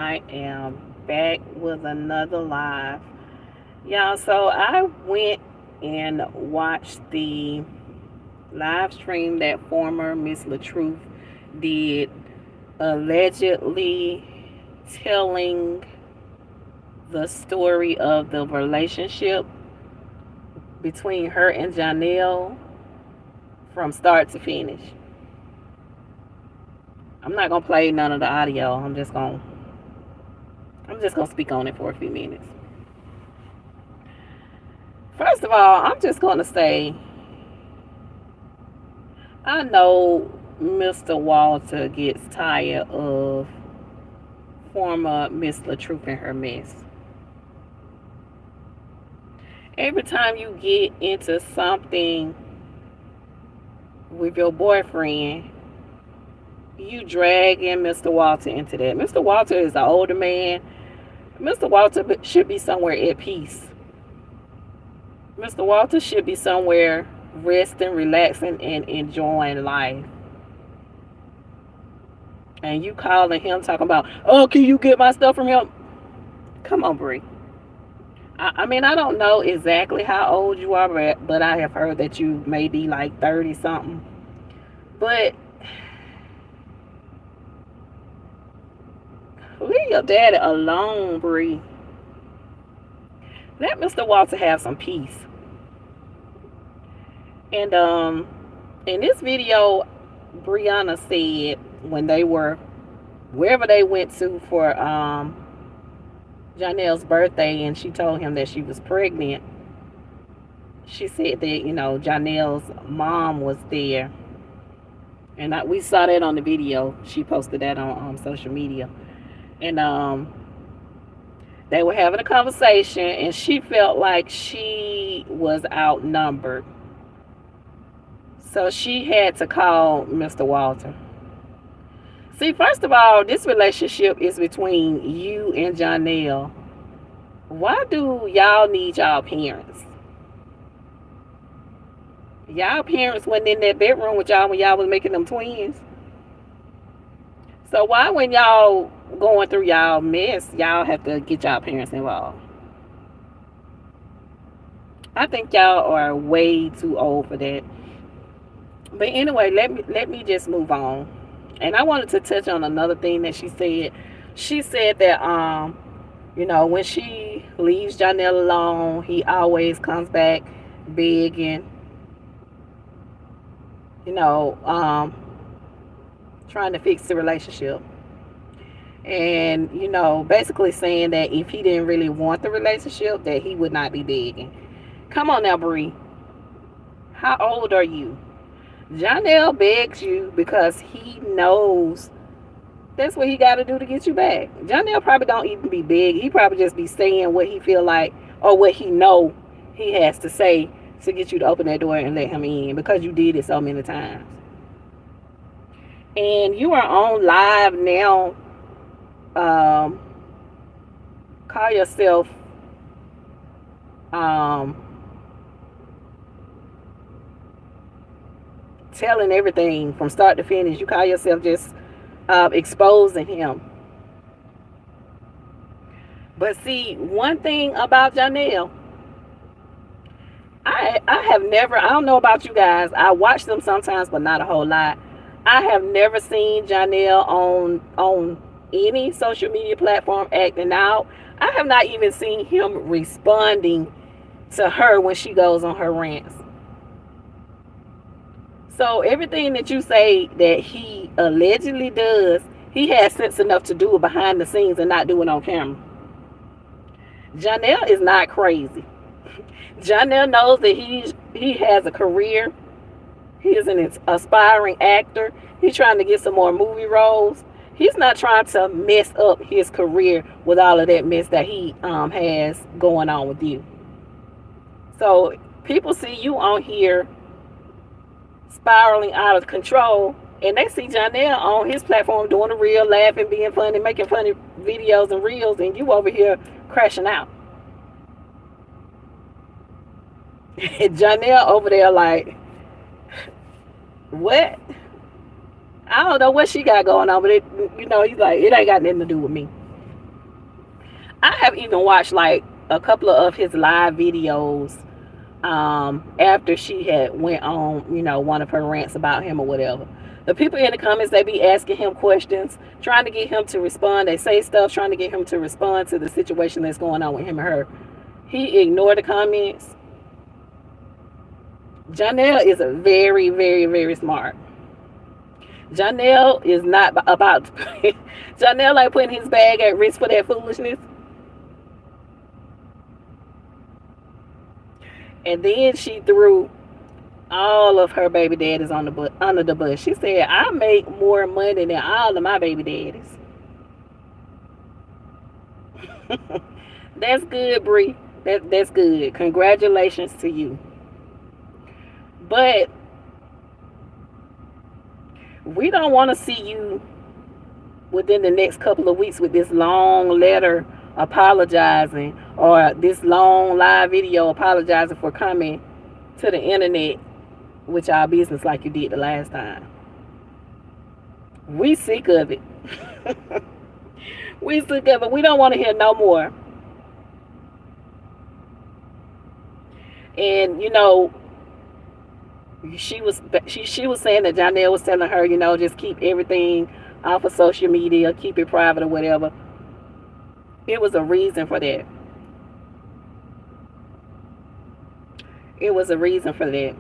I am back with another live. Y'all, so I went and watched the live stream that former Miss LaTruth did, allegedly telling the story of the relationship between her and Johnell from start to finish. I'm not gonna play none of the audio. I'm just gonna speak on it for a few minutes. First of all, I'm just gonna say I know Mr. Walter gets tired of former Miss LaTruth and her mess. Every time you get into something with your boyfriend, you drag in Mr. Walter into that. Mr. Walter is an older man. Mr. Walter should be somewhere at peace. Mr. Walter should be somewhere resting, relaxing, and enjoying life. And you calling him talking about, oh, can you get my stuff from him? Come on, Bree. I mean, I don't know exactly how old you are, but I have heard that you may be like 30 something. But leave your daddy alone, Bree. Let Mr. Walter have some peace. And in this video, Brianna said when they were wherever they went to for Johnell's birthday, and she told him that she was pregnant. She said that Johnell's mom was there, and we saw that on the video. She posted that on social media, and they were having a conversation, and she felt like she was outnumbered, so she had to call Mr. Walter. See, first of all, this relationship is between you and Johnell. Why do y'all need y'all parents? Y'all parents wasn't in that bedroom with y'all when y'all was making them twins. So why, when y'all going through y'all mess, y'all have to get y'all parents involved? I think y'all are way too old for that. But anyway, let me just move on. And I wanted to touch on another thing that she said. She said that when she leaves Johnell alone, he always comes back begging, trying to fix the relationship. And, basically saying that if he didn't really want the relationship, that he would not be begging. Come on now, Bree. How old are you? Johnell begs you because he knows that's what he got to do to get you back. Johnell probably don't even be big. He probably just be saying what he feel like or what he know he has to say to get you to open that door and let him in, because you did it so many times. And you are on live now. Call yourself telling everything from start to finish. You call yourself just exposing him. But see, one thing about Johnell, I have never, I don't know about you guys, I watch them sometimes, but not a whole lot. I have never seen Johnell on any social media platform acting out. I have not even seen him responding to her when she goes on her rants. So everything that you say that he allegedly does, he has sense enough to do it behind the scenes and not do it on camera. Johnell is not crazy. Johnell knows that he has a career. He is an aspiring actor. He's trying to get some more movie roles. He's not trying to mess up his career with all of that mess that he has going on with you. So people see you on here spiraling out of control, and they see Johnell on his platform doing a reel, laughing, being funny, making funny videos and reels, and you over here crashing out. Johnell over there like, what? I don't know what she got going on, but he's like, it ain't got nothing to do with me. I have even watched like a couple of his live videos after she had went on, one of her rants about him or whatever. The people in the comments, they be asking him questions, trying to get him to respond. They say stuff trying to get him to respond to the situation that's going on with him and her. He ignored the comments. Johnell is a very, very, very smart. Johnell is not about to Johnell ain't putting his bag at risk for that foolishness. And then she threw all of her baby daddies on the under the bus. She said, I make more money than all of my baby daddies. That's good, Bree. That's good. Congratulations to you. But we don't want to see you within the next couple of weeks with this long letter apologizing, or this long live video apologizing for coming to the internet with our business like you did the last time. We sick of it. We sick of it. We don't want to hear no more. And she was saying that Johnell was telling her, just keep everything off of social media, keep it private or whatever. It was a reason for that. It was a reason for that.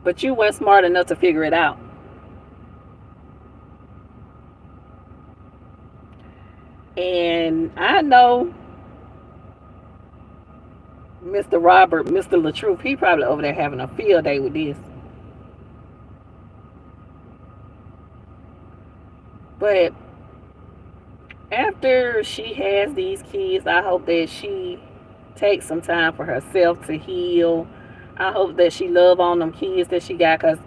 But you weren't smart enough to figure it out. And I know Mr. Robert, Mr. LaTruth, he probably over there having a field day with this. But after she has these kids, I hope that she takes some time for herself to heal. I hope that she love on them kids that she got, because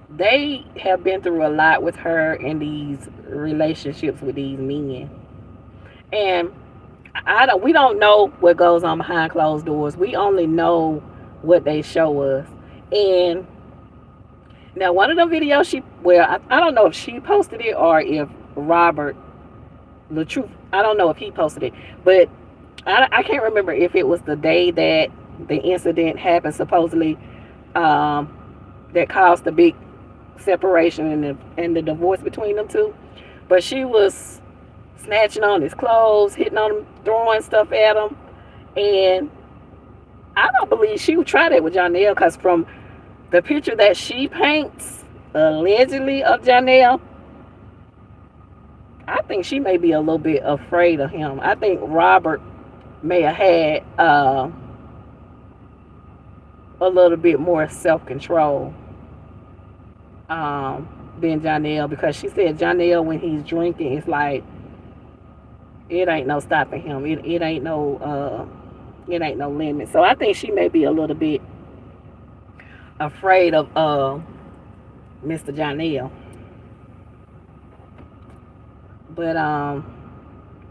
they have been through a lot with her in these relationships with these men. And we don't know what goes on behind closed doors. We only know what they show us. And now one of the videos I don't know if she posted it or if Robert LaTruth, I don't know if he posted it, but I can't remember if it was the day that the incident happened, supposedly, that caused the big separation and the divorce between them two. But she was snatching on his clothes, hitting on him, throwing stuff at him. And I don't believe she would try that with Johnell, because from the picture that she paints, allegedly, of Johnell, I think she may be a little bit afraid of him. I think Robert may have had a little bit more self-control than Johnell, because she said Johnell, when he's drinking, it's like it ain't no stopping him. It ain't no limit. So I think she may be a little bit afraid of Mr. Johnell. But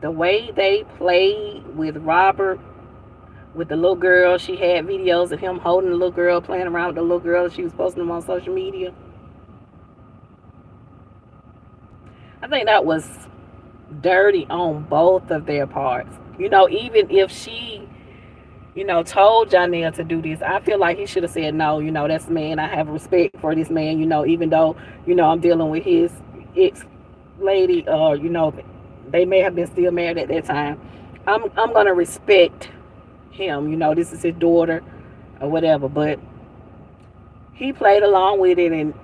the way they played with Robert, with the little girl, she had videos of him holding the little girl, playing around with the little girl. She was posting them on social media. I think that was dirty on both of their parts. Even if she, told Johnell to do this, I feel like he should have said, no, that's a man. I have respect for this man, even though, I'm dealing with his ex lady, or they may have been still married at that time. I'm gonna respect him. This is his daughter or whatever. But he played along with it, and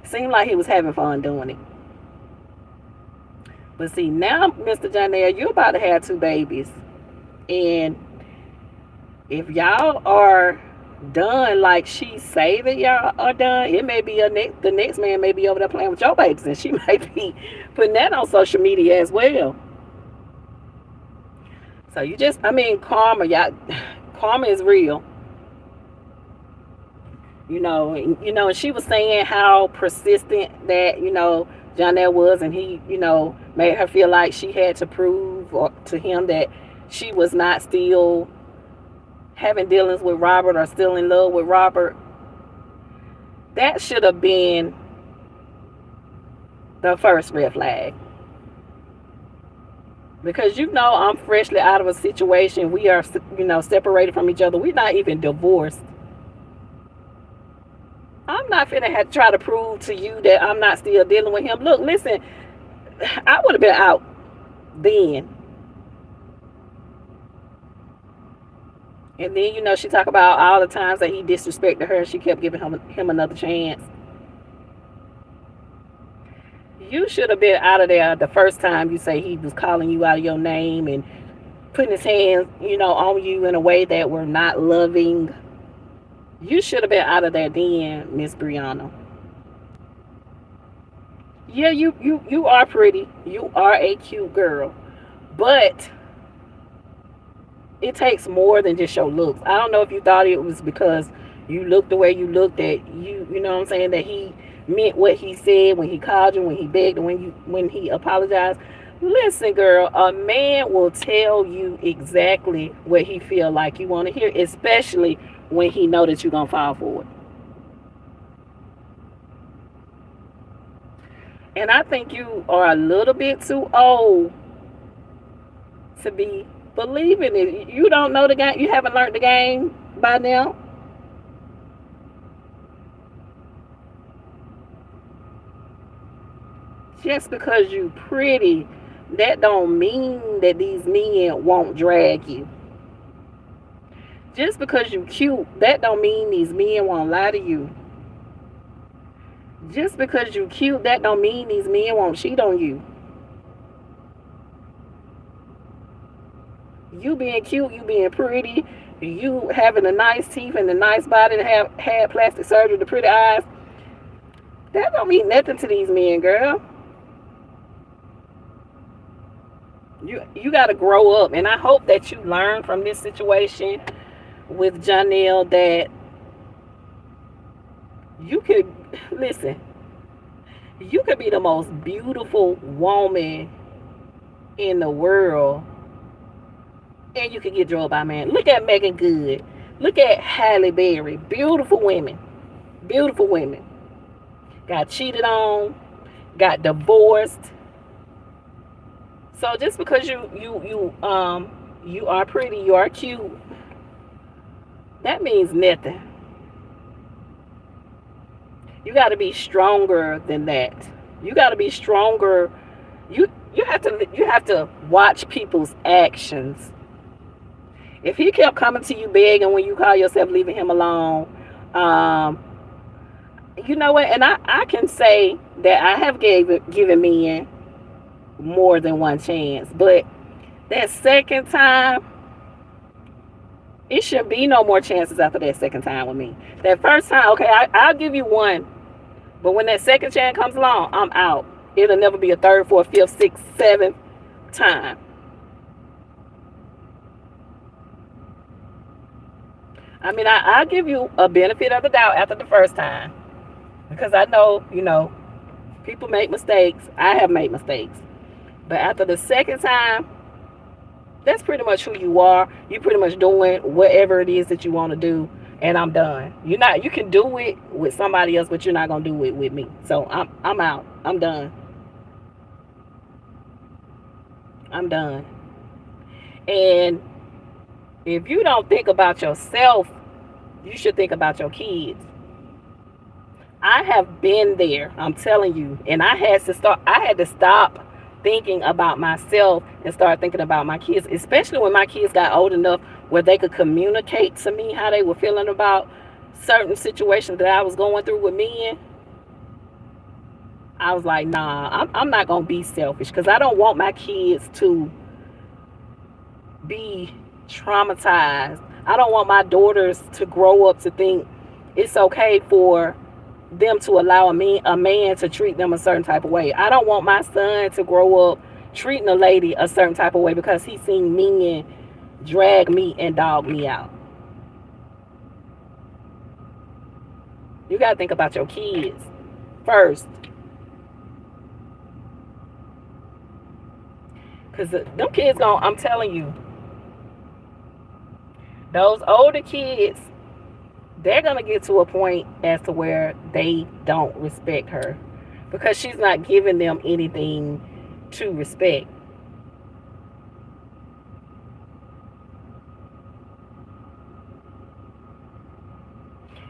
it seemed like he was having fun doing it. But see, now, Mr. Johnell, you're about to have 2 babies. And if y'all are done like she say that y'all are done, it may be the next man may be over there playing with your babies, and she might be putting that on social media as well. So karma is real. And she was saying how persistent that, Johnell was, and he, made her feel like she had to prove to him that she was not still having dealings with Robert or still in love with Robert. That should have been the first red flag. Because I'm freshly out of a situation. We are, separated from each other. We're not even divorced. I'm not finna have to try to prove to you that I'm not still dealing with him. Look, listen, I would have been out then. And then, she talk about all the times that he disrespected her. She kept giving him another chance. You should have been out of there the first time you say he was calling you out of your name and putting his hands, on you in a way that were not loving. You should have been out of there then, Miss Brianna. Yeah, you are pretty. You are a cute girl. But it takes more than just your looks. I don't know if you thought it was because you looked the way you looked, that you know what I'm saying, that he meant what he said when he called you, when he begged, when he apologized. Listen, girl, a man will tell you exactly what he feel like you want to hear, especially when he know that you're gonna fall for it. And I think you are a little bit too old to be believing it. You don't know the game. You haven't learned the game by now. Just because you pretty, that don't mean that these men won't drag you. Just because you cute, that don't mean these men won't lie to you. Just because you cute, that don't mean these men won't cheat on you. You being cute, you being pretty, you having a nice teeth and a nice body to have had plastic surgery, the pretty eyes, that don't mean nothing to these men, girl. You got to grow up, and I hope that you learn from this situation with Johnell that you could, listen, you could be the most beautiful woman in the world, and you could get drugged by a man. Look at Megan Good. Look at Halle Berry. Beautiful women. Beautiful women. Got cheated on. Got divorced. So just because you are pretty, you are cute, that means nothing. You got to be stronger than that. You got to be stronger. You have to watch people's actions. If he kept coming to you begging when you call yourself leaving him alone, you know what? And I can say that I have given men more than one chance, but that second time, it should be no more chances after that second time with me. That first time, okay, I'll give you one, but when that second chance comes along, I'm out. It'll never be a third, fourth, fifth, sixth, seventh time. I mean, I'll give you a benefit of the doubt after the first time, because I know, people make mistakes. I have made mistakes. But after the second time, that's pretty much who you are. You're pretty much doing whatever it is that you want to do, and I'm done. You can do it with somebody else, but you're not gonna do it with me. So I'm out. I'm done. I'm done. And if you don't think about yourself, you should think about your kids. I have been there, I'm telling you, and I had to stop thinking about myself and start thinking about my kids, especially when my kids got old enough where they could communicate to me how they were feeling about certain situations that I was going through with men. I was like, nah, I'm not gonna be selfish, because I don't want my kids to be traumatized. I don't want my daughters to grow up to think it's okay for them to allow a man to treat them a certain type of way. I don't want my son to grow up treating a lady a certain type of way because he's seen men drag me and dog me out. You got to think about your kids first. Because them kids I'm telling you, those older kids, they're going to get to a point as to where they don't respect her, because she's not giving them anything to respect.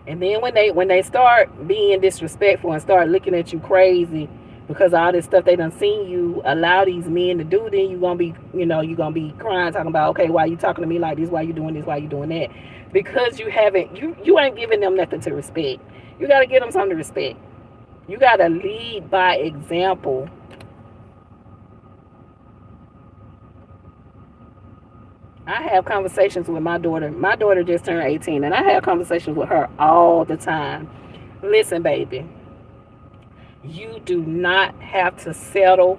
And then when they start being disrespectful and start looking at you crazy because of all this stuff they done seen you allow these men to do, then you gonna be crying, talking about, okay, why you talking to me like this? Why you doing this? Why you doing that? Because you ain't giving them nothing to respect. You gotta give them something to respect. You gotta lead by example. I have conversations with my daughter. My daughter just turned 18, and I have conversations with her all the time. Listen, baby, you do not have to settle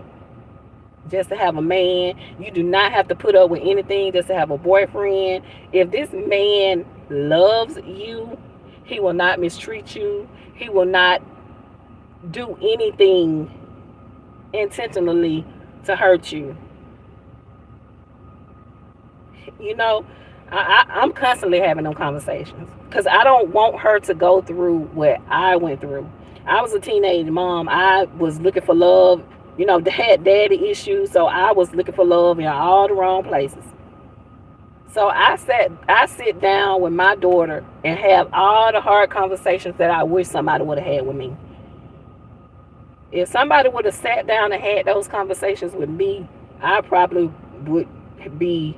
just to have a man. You do not have to put up with anything just to have a boyfriend. If this man loves you, he will not mistreat you. He will not do anything intentionally to hurt you. You know, I'm constantly having them conversations because I don't want her to go through what I went through. I was a teenage mom. I was looking for love. You know, had daddy issues, so I was looking for love in all the wrong places. So I sit down with my daughter and have all the hard conversations that I wish somebody would have had with me. If somebody would have sat down and had those conversations with me, I probably would be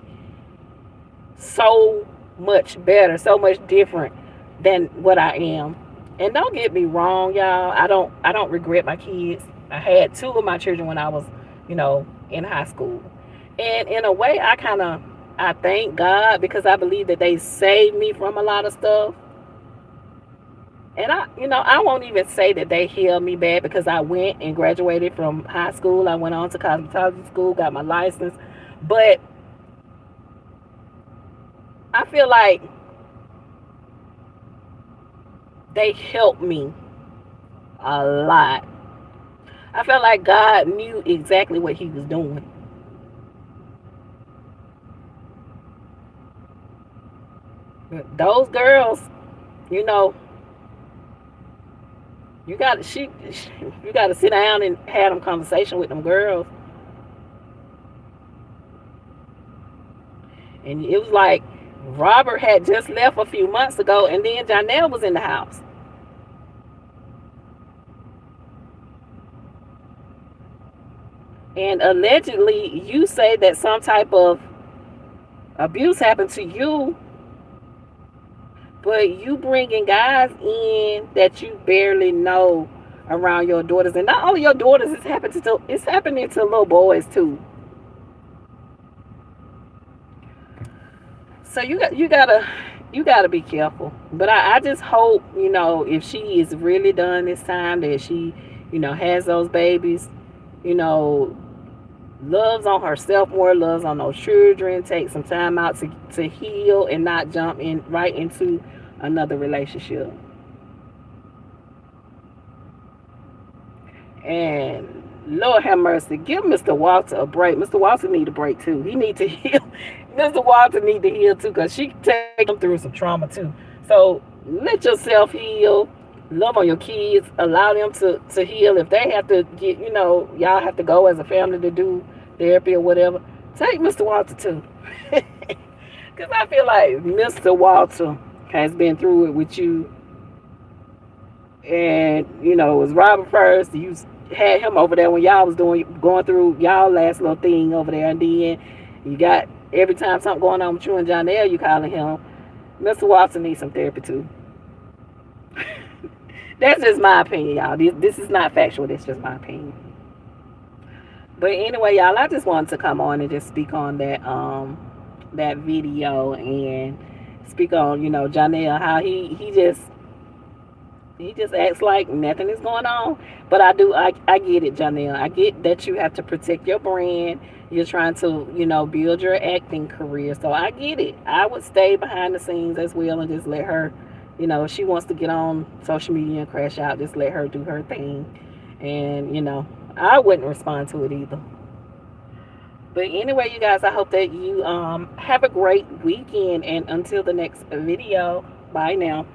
so much better, so much different than what I am. And don't get me wrong, y'all. I don't regret my kids. I had two of my children when I was, in high school. And in a way, I thank God because I believe that they saved me from a lot of stuff. And I won't even say that they held me back because I went and graduated from high school. I went on to cosmetology school, got my license. But I feel like they helped me a lot. I felt like God knew exactly what he was doing. Those girls, you know, you got to sit down and have them conversation with them girls. And it was like Robert had just left a few months ago, and then Johnell was in the house. And allegedly, you say that some type of abuse happened to you, but you bringing guys in that you barely know around your daughters, and not only your daughters, it's happening to little boys too. So you gotta be careful. But I just hope, if she is really done this time, that she, has those babies, loves on herself more, loves on those children, take some time out to heal and not jump in right into another relationship. And Lord have mercy, give Mr. Walter a break. Mr. Walter need a break too. He need to heal. Mr. Walter need to heal too, because she take him through some trauma too. So let yourself heal. Love on your kids. Allow them to heal. If they have to get, y'all have to go as a family to do therapy or whatever, take Mr. Walter too. Because I feel like Mr. Walter has been through it with you. And, it was Robert first. You had him over there when y'all was going through y'all last little thing over there. And then you got, every time something going on with you and Johnell, you calling him. Mr. Walter needs some therapy too. That's just my opinion, y'all. This is not factual. That's just my opinion. But anyway, y'all, I just wanted to come on and just speak on that video and speak on, Johnell, how he just acts like nothing is going on. But I get it, Johnell. I get that you have to protect your brand. You're trying to, build your acting career. So I get it. I would stay behind the scenes as well and just let her, if she wants to get on social media and crash out, just let her do her thing. And, I wouldn't respond to it either. But anyway, you guys, I hope that you have a great weekend. And until the next video, bye now.